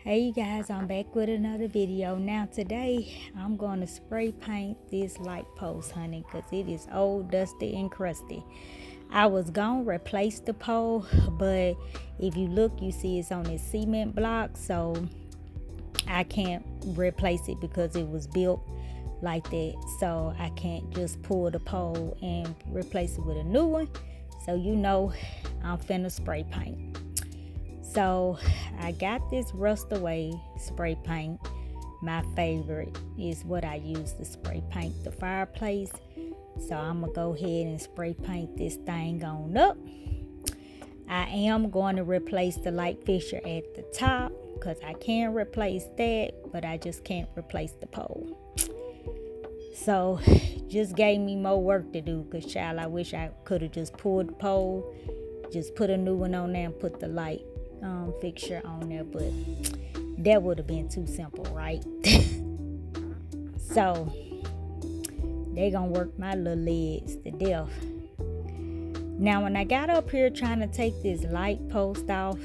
Hey you guys, I'm back with another video. Now today I'm going to spray paint this light post, honey, because it is old, dusty, and crusty. I was going to replace the pole, but if you look, you see it's on this cement block, so I can't replace it because it was built like that. So I can't just pull the pole and replace it with a new one. So you know I'm finna spray paint. So I got this Rust Away spray paint. My favorite is what I use to spray paint the fireplace. So I'm gonna go ahead and spray paint this thing on up. I am going to replace the light fixture at the top because I can replace that, but I just can't replace the pole. So just gave me more work to do because child, I wish I could have just pulled the pole, just put a new one on there and put the light fixture on there, but that would have been too simple, right? So they gonna work my little legs to death. Now when I got up here trying to take this light post off,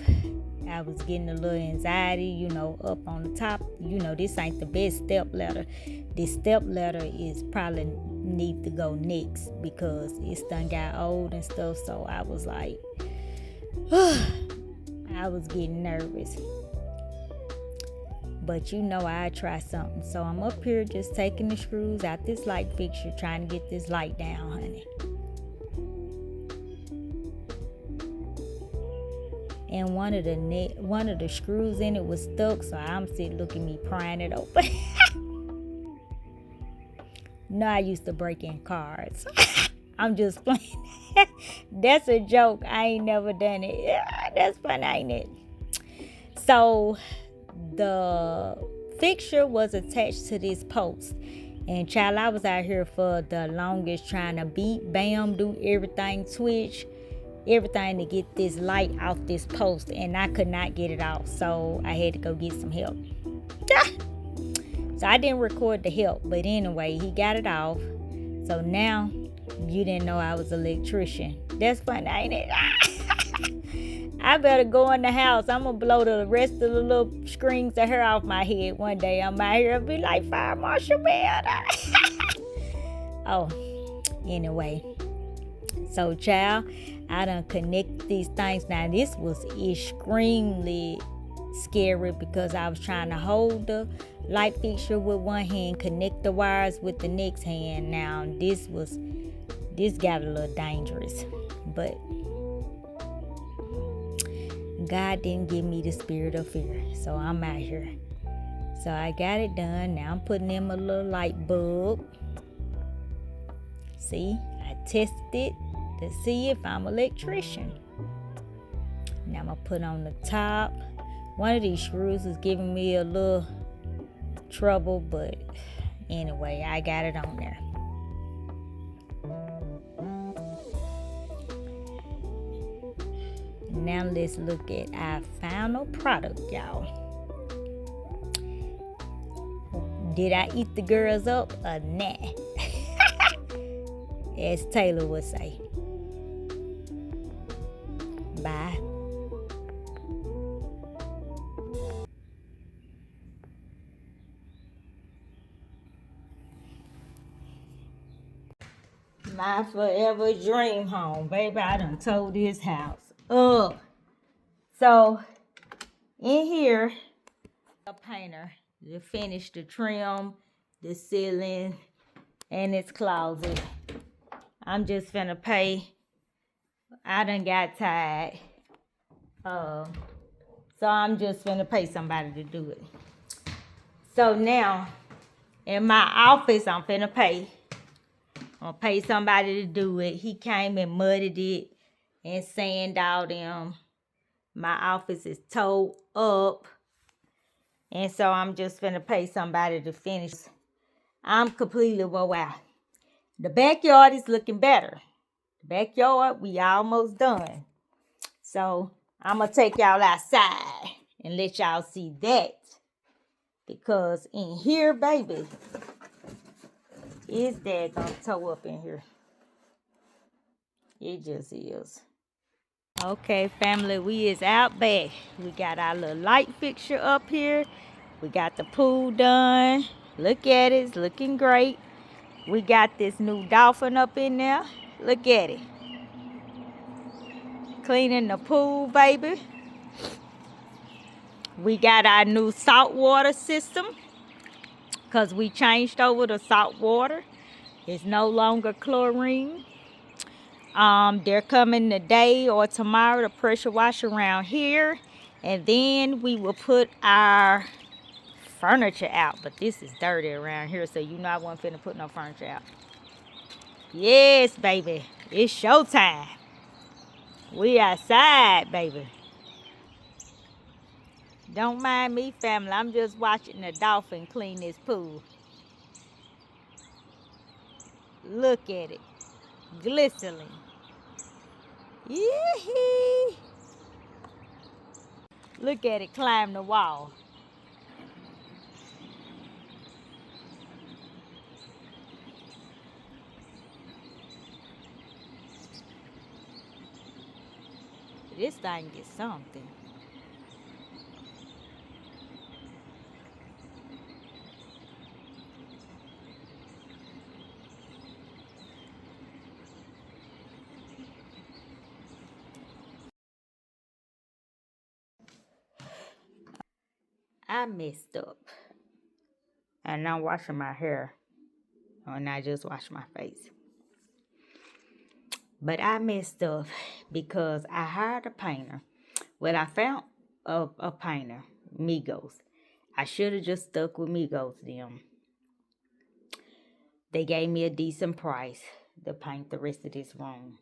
I was getting a little anxiety, up on the top. This ain't the best step ladder. This step ladder is probably need to go next because it's done got old and stuff. So I was like, I was getting nervous. But I try something. So I'm up here just taking the screws out this light fixture, trying to get this light down, honey. And one of the screws in it was stuck, so I'm sitting looking at me prying it open. No, I used to break in cars. I'm just playing. That's a joke. I ain't never done it. Yeah, that's fun, ain't it? So the fixture was attached to this post. And child, I was out here for the longest trying to beat, bam, do everything, twitch, everything to get this light off this post. And I could not get it off. So I had to go get some help. So I didn't record the help. But anyway, he got it off. So now you didn't know I was an electrician. That's fun, ain't it? I better go in the house. I'm going to blow the rest of the little strings of hair off my head one day. I'm out here and be like, Fire Marshal Man. Oh, anyway. So, child, I done connect these things. Now, this was extremely scary because I was trying to hold the light fixture with one hand, connect the wires with the next hand. Now, this got a little dangerous. But God didn't give me the spirit of fear, so I'm out here. So I got it done. Now I'm putting in a little light bulb. See, I tested it to see if I'm an electrician. Now I'm gonna put on the top. One of these screws is giving me a little trouble, but anyway, I got it on there. Now let's look at our final product, y'all. Did I eat the girls up or nah? As Taylor would say. Bye. My forever dream home. Baby, I done tore this house up. So, in here, a painter to finish the trim, the ceiling, and its closet. I'm just finna pay. I done got tired. So I'm just finna pay somebody to do it. So now, in my office, I'm finna pay. I'm gonna pay somebody to do it. He came and muddied it and sand all them. My office is towed up. And so I'm just finna pay somebody to finish. I'm completely wore out. The backyard is looking better. The backyard, we almost done. So I'm gonna take y'all outside and let y'all see that. Because in here, baby, it's daggone toe up in here. It just is. Okay, family, we is out back. We got our little light fixture up here. We got the pool done. Look at it, it's looking great. We got this new dolphin up in there. Look at it. Cleaning the pool, baby. We got our new saltwater system because we changed over to salt water. It's no longer chlorine. They're coming today or tomorrow to pressure wash around here. And then we will put our furniture out. But this is dirty around here, so you know I wasn't finna put no furniture out. Yes, baby. It's showtime. We outside, baby. Don't mind me, family. I'm just watching the dolphin clean this pool. Look at it. Glistening. Yee-hee. Look at it climb the wall. This thing is something. I messed up. And I'm washing my hair. And I just washed my face. But I messed up because I hired a painter. Well, I found a painter, Migos. I should have just stuck with Migos them. They gave me a decent price to paint the rest of this room.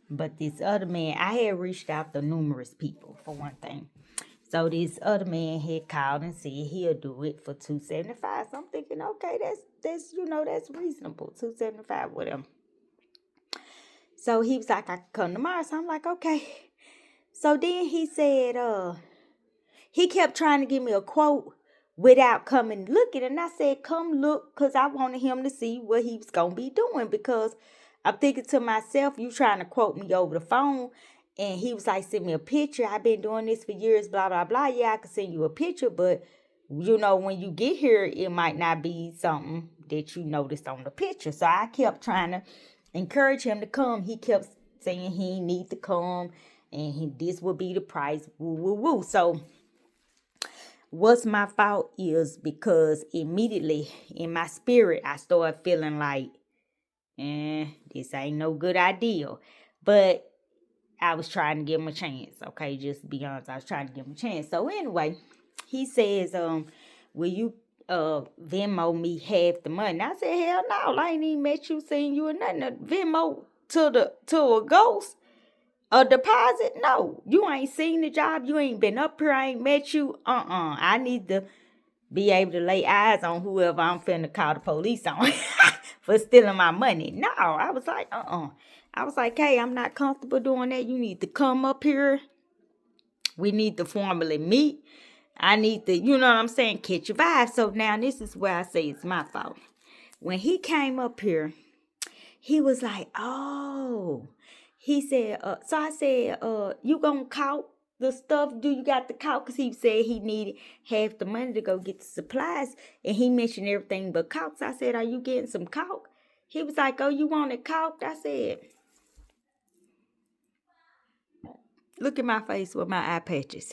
But this other man, I had reached out to numerous people for one thing. So this other man had called and said he'll do it for $275. So I'm thinking, okay, that's reasonable. $275 with him. So he was like, I can come tomorrow. So I'm like, okay. So then he said, he kept trying to give me a quote without coming looking. And I said, come look, because I wanted him to see what he was going to be doing. Because I'm thinking to myself, you trying to quote me over the phone. And he was like, send me a picture. I've been doing this for years, blah, blah, blah. Yeah, I can send you a picture. But, when you get here, it might not be something that you noticed on the picture. So I kept trying to encourage him to come. He kept saying he need to come. And this will be the price. Woo, woo, woo. So what's my fault is because immediately in my spirit, I started feeling like, this ain't no good idea. But I was trying to give him a chance. Okay, just to be honest, I was trying to give him a chance. So anyway, he says, will you Venmo me half the money? And I said, hell no, I ain't even met you, seen you or nothing. Venmo to a ghost? A deposit? No. You ain't seen the job. You ain't been up here. I ain't met you. I need to be able to lay eyes on whoever I'm finna call the police on for stealing my money. No, I was like, I was like, hey, I'm not comfortable doing that. You need to come up here. We need to formally meet. I need to, you know what I'm saying, catch your vibe. So now this is where I say it's my fault. When he came up here, he was like, oh. He said, so I said, you gonna count the stuff? Do you got the count? Because he said he needed half the money to go get the supplies. And he mentioned everything but caulk. So I said, are you getting some caulk? He was like, oh, you want it caulked? I said, look at my face with my eye patches.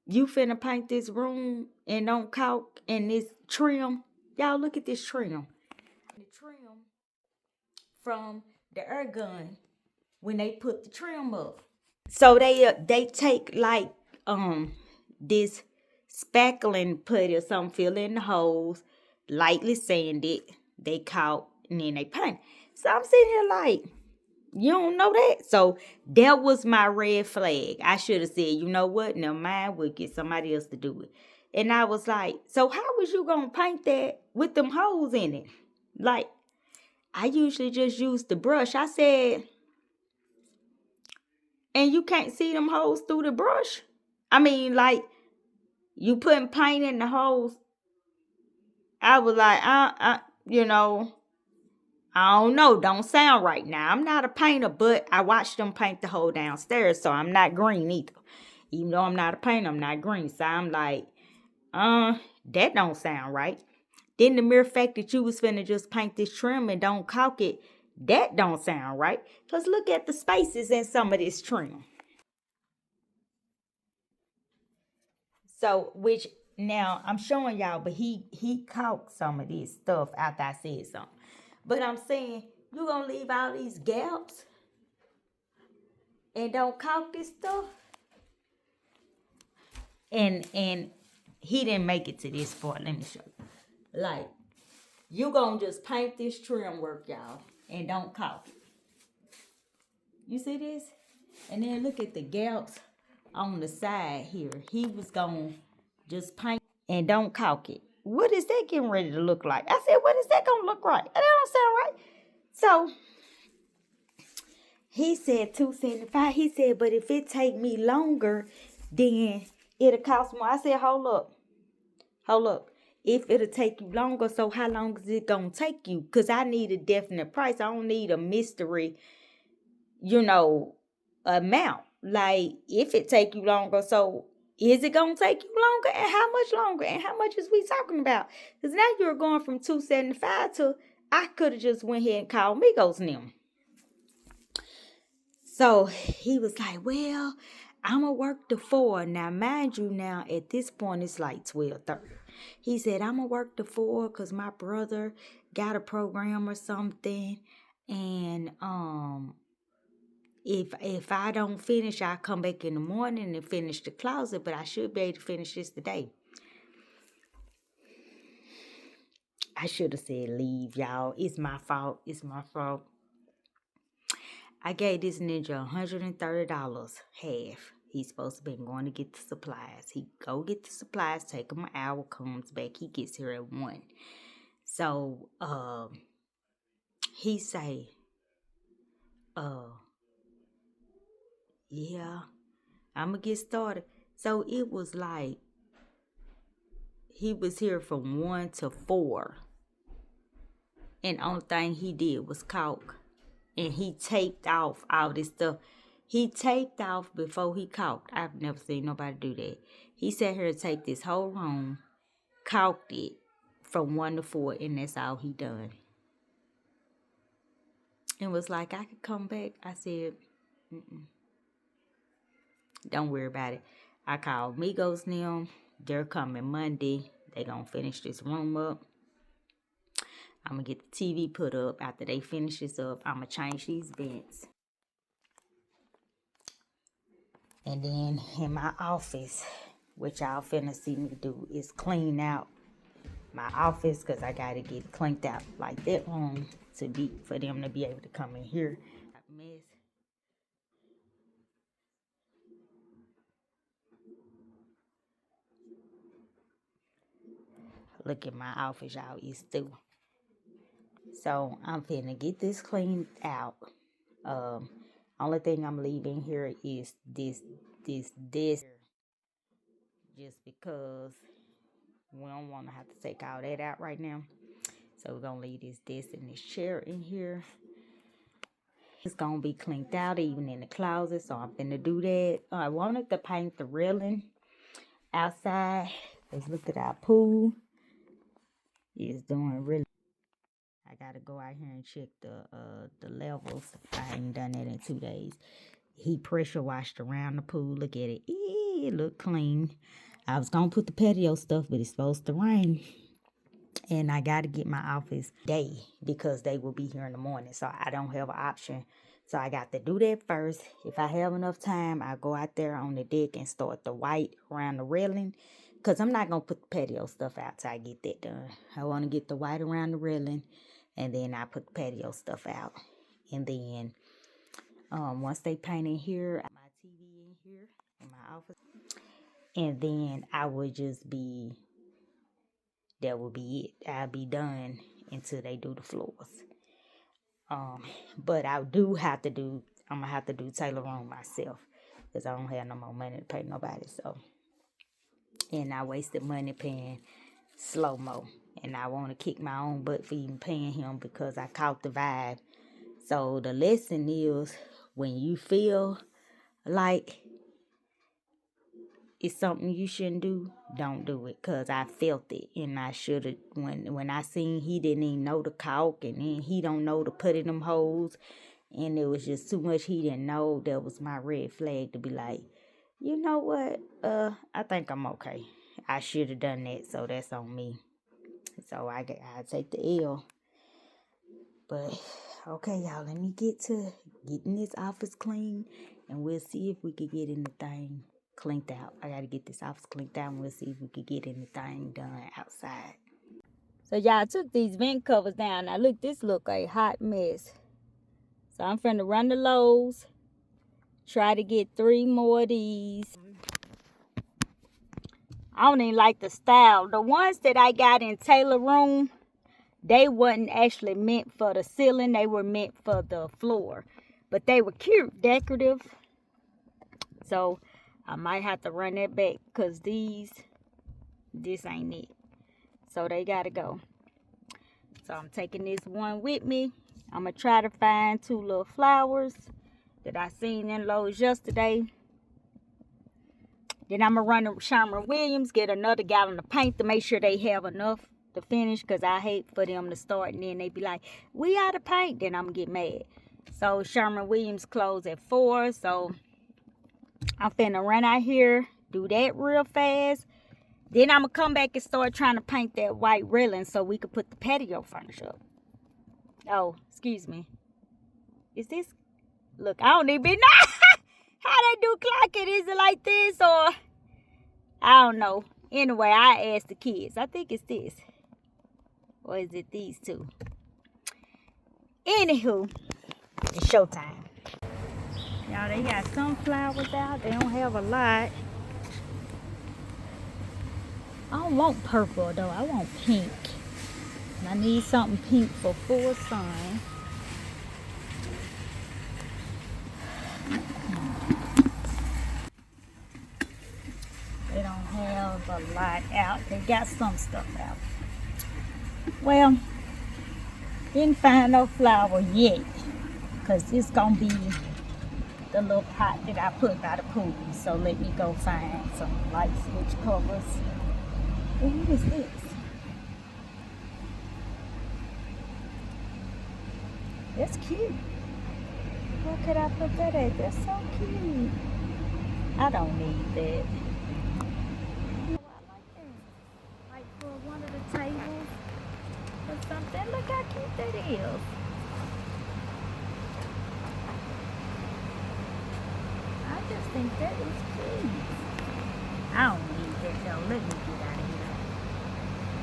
You finna paint this room and don't caulk and this trim. Y'all look at this trim. The trim from the air gun when they put the trim up. So they take like this spackling putty or something, fill in the holes, lightly sand it, they caulk, and then they paint. So I'm sitting here like, you don't know that? So that was my red flag. I should have said, you know what? Never mind, we'll get somebody else to do it. And I was like, so how was you gonna paint that with them holes in it? Like, I usually just use the brush. I said, and you can't see them holes through the brush? I mean, like, you putting paint in the holes. I was like, I don't know. Don't sound right now. I'm not a painter, but I watched them paint the whole downstairs, so I'm not green either. Even though I'm not a painter, I'm not green. So I'm like, that don't sound right. Then the mere fact that you was finna just paint this trim and don't caulk it, that don't sound right. Because look at the spaces in some of this trim. So, which now I'm showing y'all, but he caulked some of this stuff after I said something. But I'm saying, you gonna leave all these gaps and don't caulk this stuff? And he didn't make it to this part. Let me show you. Like, you gonna just paint this trim work, y'all, and don't caulk it. You see this? And then look at the gaps on the side here. He was gonna just paint and don't caulk it. What is that getting ready to look like? I said, what is that gonna look like? That don't sound right. So he said $275. He said, but if it take me longer, then it'll cost more. I said, hold up. If it'll take you longer, so how long is it gonna take you? Because I need a definite price. I don't need a mystery, amount. Like, if it take you longer, so is it gonna take you longer, and how much longer, and how much is we talking about? Because now you're going from $275 to, I could have just went ahead and called Migos and them. So he was like, well, I'ma work the 4. Now, mind you, now at this point it's like 12:30. He said, I'ma work the 4 because my brother got a program or something, and if I don't finish, I'll come back in the morning and finish the closet, but I should be able to finish this today. I should have said leave, y'all. It's my fault. I gave this ninja $130, half. He's supposed to be going to get the supplies. He go get the supplies, take him an hour, comes back. He gets here at 1. So, he say, yeah, I'm going to get started. So it was like, he was here from 1 to 4. And the only thing he did was caulk. And he taped off all this stuff. He taped off before he caulked. I've never seen nobody do that. He sat here to take this whole room, caulked it from 1 to 4, and that's all he done. And was like, I could come back. I said, don't worry about it. I called Migos and them. They're coming Monday. They gonna finish this room up. I'm going to get the TV put up. After they finish this up, I'm going to change these vents. And then in my office, which y'all finna see me do, is clean out my office because I got to get it cleaned out like that room for them to be able to come in here. Mess. Look at my office, y'all. It's through. So I'm finna get this cleaned out. Only thing I'm leaving here is this desk, just because we don't want to have to take all that out right now. So we're gonna leave this desk and this chair in here. It's gonna be cleaned out even in the closet, so I'm finna do that. I wanted to paint the railing outside. Let's look at our pool. It's doing really. I gotta go out here and check the levels. I ain't done that in 2 days. He pressure washed around the pool. Look at it. It look clean. I was gonna put the patio stuff, but it's supposed to rain. And I gotta get my office day because they will be here in the morning. So I don't have an option. So I got to do that first. If I have enough time, I'll go out there on the deck and start the white around the railing. Because I'm not going to put the patio stuff out till I get that done. I want to get the white around the railing. And then I put the patio stuff out. And then once they paint in here, I put my TV in here in my office. And then I would just be, that would be it. I'll be done until they do the floors. But I'm gonna have to do Taylor room myself because I don't have no more money to pay nobody. So, and I wasted money paying slow-mo And I want to kick my own butt for even paying him because I caught the vibe. So the lesson is, when you feel like it's something you shouldn't do, don't do it. Because I felt it. And I should have, when I seen he didn't even know the caulk, and then he don't know to put in them holes. And it was just too much he didn't know. That was my red flag to be like, you know what? I think I'm okay. I should have done that. So that's on me. So I take the L. But okay, y'all, let me get to getting this office clean, and we'll see if we can get anything cleaned out. I gotta get this office cleaned out, and we'll see if we can get anything done outside. So y'all, took these vent covers down. Now look, this look a hot mess. So I'm finna run the Lowe's, try to get 3 more of these. I don't even like the style. The ones that I got in Taylor Room, they wasn't actually meant for the ceiling. They were meant for the floor. But they were cute, decorative. So I might have to run that back because this ain't it. So they gotta go. So I'm taking this one with me. I'm gonna try to find 2 little flowers that I seen in Lowe's yesterday. Then I'm gonna run to Sherwin-Williams, get another gallon of paint to make sure they have enough to finish, because I hate for them to start and then they be like, we out of paint. Then I'm gonna get mad. So Sherwin-Williams closed at 4, so I'm finna run out here, do that real fast. Then I'm gonna come back and start trying to paint that white railing so we could put the patio furniture up. Oh, excuse me. Is this? Look, I don't even know how they do clocking. Is it like this, or I don't know. Anyway, I asked the kids. I think it's this. Or is it these two? Anywho, it's showtime. Y'all, they got sunflowers out. They don't have a lot. I don't want purple though. I want pink. And I need something pink for full sun. They don't have a lot out. They got some stuff out. Well, didn't find no flower yet, because it's gonna be the little pot that I put by the pool. So let me go find some light switch covers. Oh, what is this? That's cute. Where could I put that at? That's so cute. I don't need that. Oh, I like that. Like for one of the tables or something. Look how cute that is. I just think that is cute. I don't need that though. Let me get out of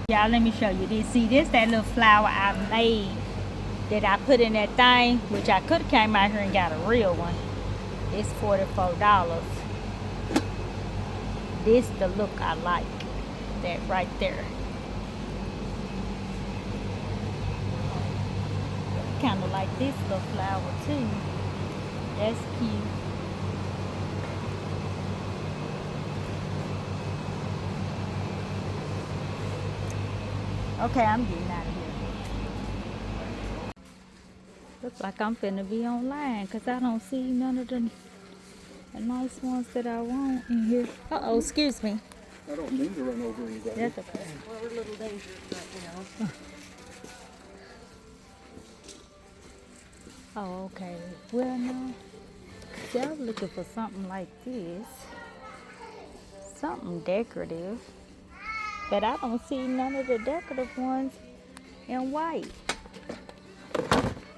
here. Y'all, let me show you this. See, this that little flower I made that I put in that thing, which I could have came out here and got a real one. It's $44. This the look I like. That right there. Kind of like this little flower too. That's cute. Okay, I'm getting out of here. Looks like I'm finna be online because I don't see none of the nice ones that I want in here. Uh-oh, excuse me. I don't mean to run over anybody. That's okay. Well, we're a little dangerous right now. Oh, okay. Well, no. See, I was looking for something like this. Something decorative. But I don't see none of the decorative ones in white.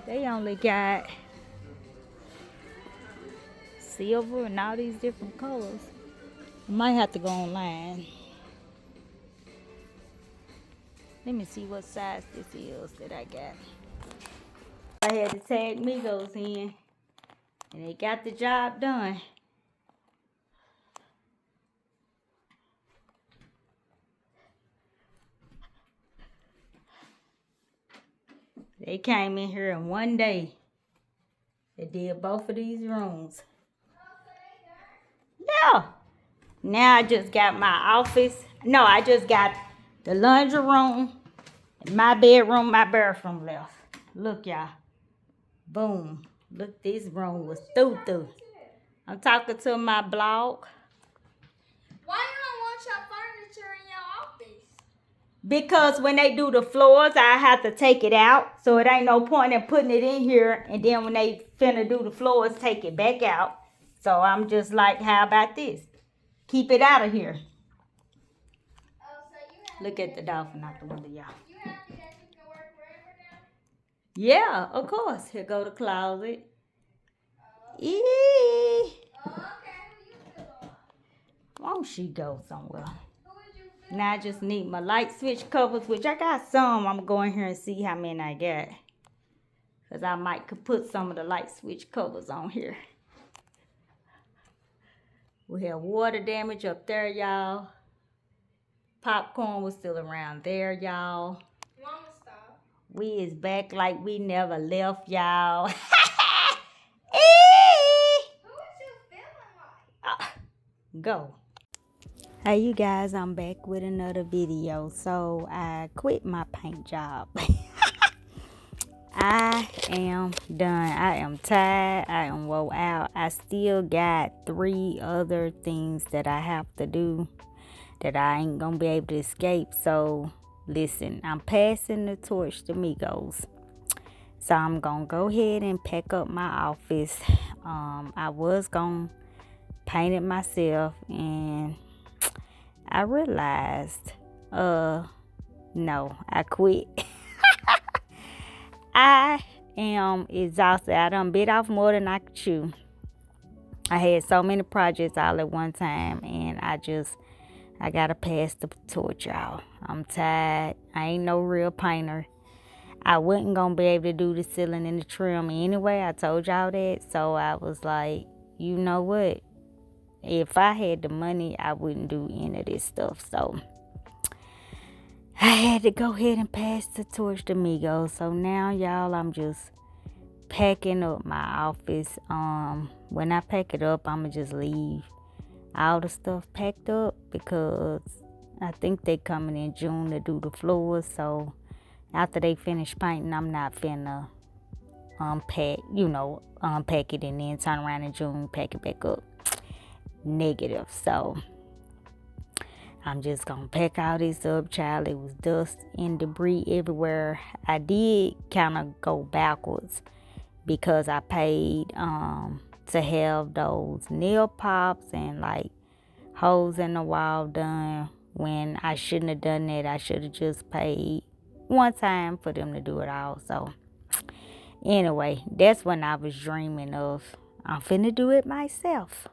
They only got silver and all these different colors. I might have to go online. Let me see what size this is that I got. I had to tag Migos in, and they got the job done. They came in here in one day. They did both of these rooms. Yeah. Now I just got my office. No, I just got the laundry room My bedroom, my bathroom left. Look, y'all. Boom. Look, this room was through. I'm talking to my blog. Why you don't want your furniture in your office? Because when they do the floors, I have to take it out. So it ain't no point in putting it in here. And then when they finna do the floors, take it back out. So I'm just like, how about this? Keep it out of here. Oh, so you have Look at the dolphin out the window, y'all. you happy that you can work forever now? Yeah, of course. Here go the closet. Eee. Oh, okay. Who you feel on? Won't she go somewhere? Who would you feel? Now I just need my light switch covers, which I got some. I'm going here and see how many I got. Because I might could put some of the light switch covers on here. We have water damage up there, y'all. Popcorn was still around there, y'all. Mama, stop. We is back like we never left, y'all. Who would you feeling like? Go. Hey you guys, I'm back with another video. So I quit my paint job. I am done. I am tired. I am wore out. I still got 3 other things that I have to do that I ain't gonna be able to escape. So listen, I'm passing the torch to Migos. So I'm gonna go ahead and pack up my office. I was gonna paint it myself, and I realized, no, I quit. I am exhausted. I done bit off more than I could chew. I had so many projects all at one time, and I gotta pass the torch, y'all. I'm tired. I ain't no real painter. I wasn't gonna be able to do the ceiling and the trim anyway. I told y'all that. So I was like, you know what? If I had the money, I wouldn't do any of this stuff. So I had to go ahead and pass the torch to Migos. So now, y'all, I'm just packing up my office. When I pack it up, I'ma just leave all the stuff packed up, because I think they coming in June to do the floors. So after they finish painting, I'm not finna unpack it and then turn around in June, pack it back up. Negative. So I'm just gonna pack all this up, child. It was dust and debris everywhere. I did kind of go backwards because I paid to have those nail pops and like holes in the wall done, when I shouldn't have done that. I should have just paid one time for them to do it all. So anyway, that's when I was dreaming of, I'm finna do it myself.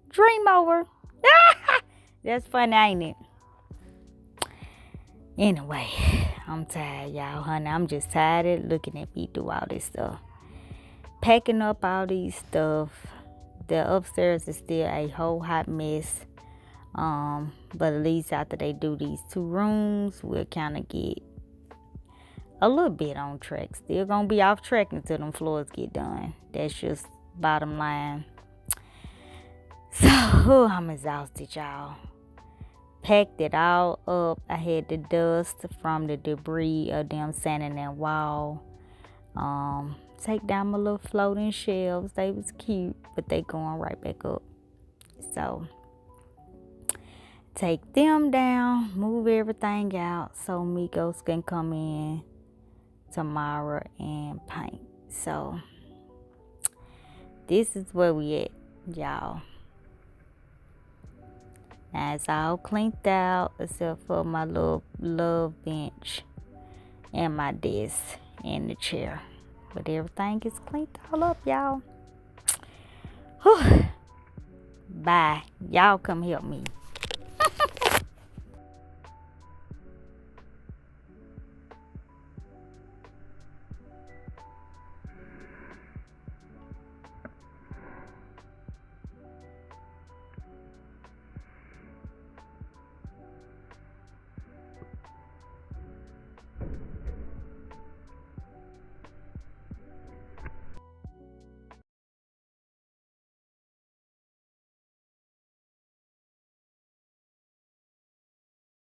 Dream over. That's funny, ain't it? Anyway, I'm tired, y'all, honey. I'm just tired of looking at me do all this stuff. Packing up all these stuff. The upstairs is still a whole hot mess. But at least after they do these 2 rooms, we'll kind of get a little bit on track. Still gonna be off track until them floors get done. That's just bottom line. So, I'm exhausted, y'all. Packed it all up. I had the dust from the debris of them sanding that wall. Take down my little floating shelves. They was cute, but they going right back up. So, take them down, move everything out so Migos can come in tomorrow and paint. So, this is where we at, y'all. Now it's all cleaned out except for my little love bench and my desk and the chair. But everything is cleaned all up, y'all. Whew. Bye. Y'all come help me.